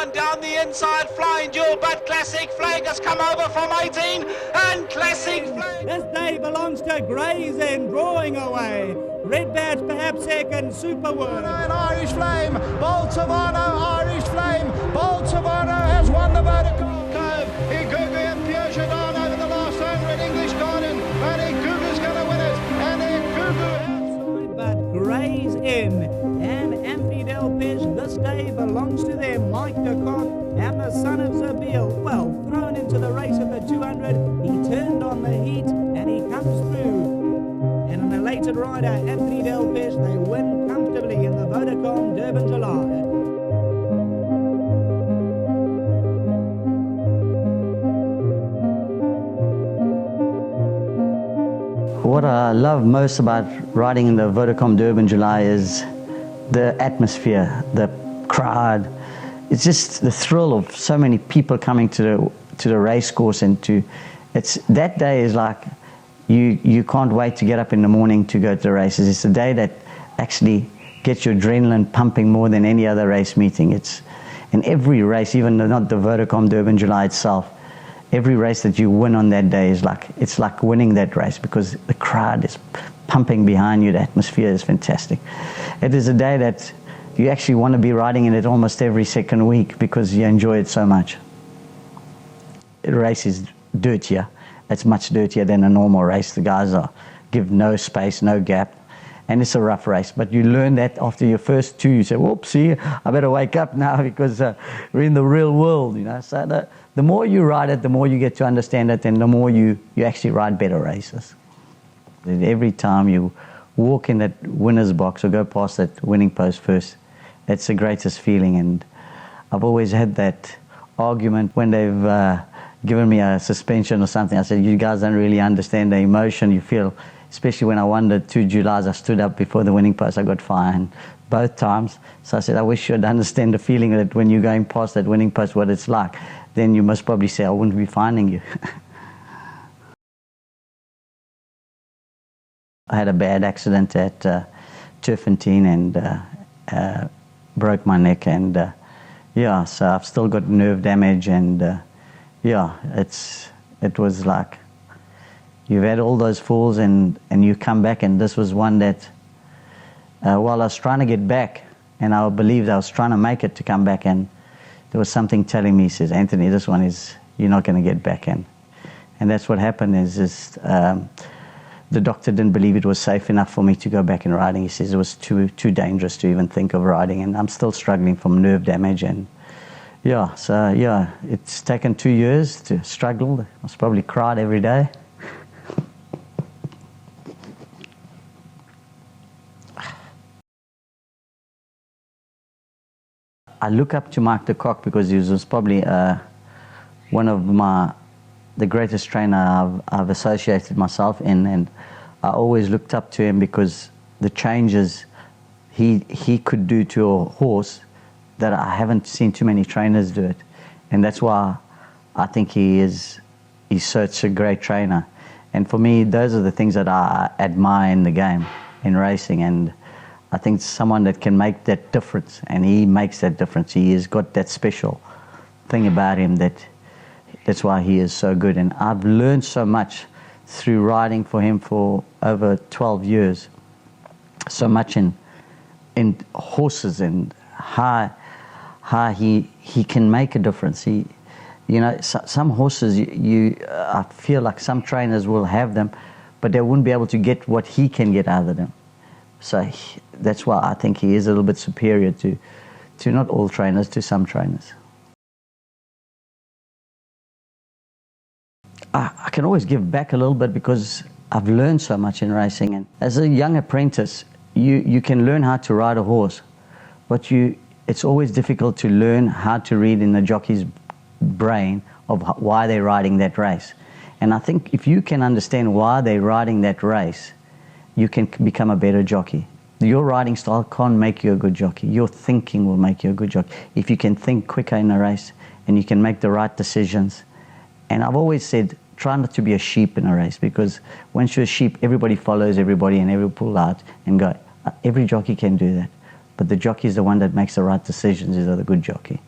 one down the inside, Flying Jewel, but Classic Flag has come over from 18, and Classic Flag... This day belongs to Gray's Inn, drawing away. Red Badge perhaps second, Superword. And Irish Flame, Bolsovano, Irish Flame, Bolsovano has won the Vodacom Cove. Igugu and Pierre Jardin over the last 100, English Garden, and Igugu's going to win it, and Igugu... But Gray's Inn and Anthony Delpech, this day belongs to them. Mike de Kock and the son of Zabil, well, thrown into the race of the 200, he turned on the heat and he comes through. And an elated rider, Anthony Delpech, they win comfortably in the Vodacom Durban July. What I love most about riding in the Vodacom Durban July is the atmosphere, the crowd. It's just the thrill of so many people coming to the race course, and it's that day is like you can't wait to get up in the morning to go to the races. It's a day that actually gets your adrenaline pumping more than any other race meeting. It's in every race, even though not the Vodacom Durban July itself, every race that you win on that day is it's like winning that race, because the crowd is pumping behind you. The atmosphere is fantastic. It is a day that you actually want to be riding in it almost every second week because you enjoy it so much. The race is dirtier. It's much dirtier than a normal race. The guys give no space, no gap, and it's a rough race. But you learn that after your first two. You say, whoopsie, I better wake up now because we're in the real world, you know. So the more you ride it, the more you get to understand it, and the more you actually ride better races. Every time you walk in that winner's box or go past that winning post first, it's the greatest feeling. And I've always had that argument when they've given me a suspension or something. I said, you guys don't really understand the emotion you feel, especially when I won the 2 Julys. I stood up before the winning post. I got fined both times. So I said, I wish you'd understand the feeling that when you're going past that winning post, what it's like. Then you must probably say, I wouldn't be fining you. I had a bad accident at Turfentine and broke my neck, and yeah, so I've still got nerve damage, and yeah, it was like you've had all those falls and you come back, and this was one that while I was trying to get back, and I believed I was trying to make it to come back, and there was something telling me, says, Anthony, this one is, you're not going to get back in. And that's what happened is just, the doctor didn't believe it was safe enough for me to go back in riding. He says it was too dangerous to even think of riding, and I'm still struggling from nerve damage. And yeah, so yeah, it's taken 2 years to struggle. I was probably cried every day. I look up to Mike de Kock because he was probably one of the greatest trainer I've associated myself in, and I always looked up to him because the changes he could do to a horse that I haven't seen too many trainers do it, and that's why I think he's such a great trainer. And for me, those are the things that I admire in the game, in racing, and I think someone that can make that difference, and he makes that difference. He has got that special thing about him that's why he is so good. And I've learned so much through riding for him for over 12 years. So much in horses and how he can make a difference. You know, some horses I feel like some trainers will have them, but they wouldn't be able to get what he can get out of them. So that's why I think he is a little bit superior to not all trainers, to some trainers. I can always give back a little bit because I've learned so much in racing. And as a young apprentice, you can learn how to ride a horse, but it's always difficult to learn how to read in the jockey's brain of why they're riding that race. And I think if you can understand why they're riding that race, you can become a better jockey. Your riding style can't make you a good jockey. Your thinking will make you a good jockey. If you can think quicker in a race and you can make the right decisions. And I've always said, try not to be a sheep in a race, because once you're a sheep, everybody follows everybody and everybody pull out and go. Every jockey can do that. But the jockey is the one that makes the right decisions, is the good jockey.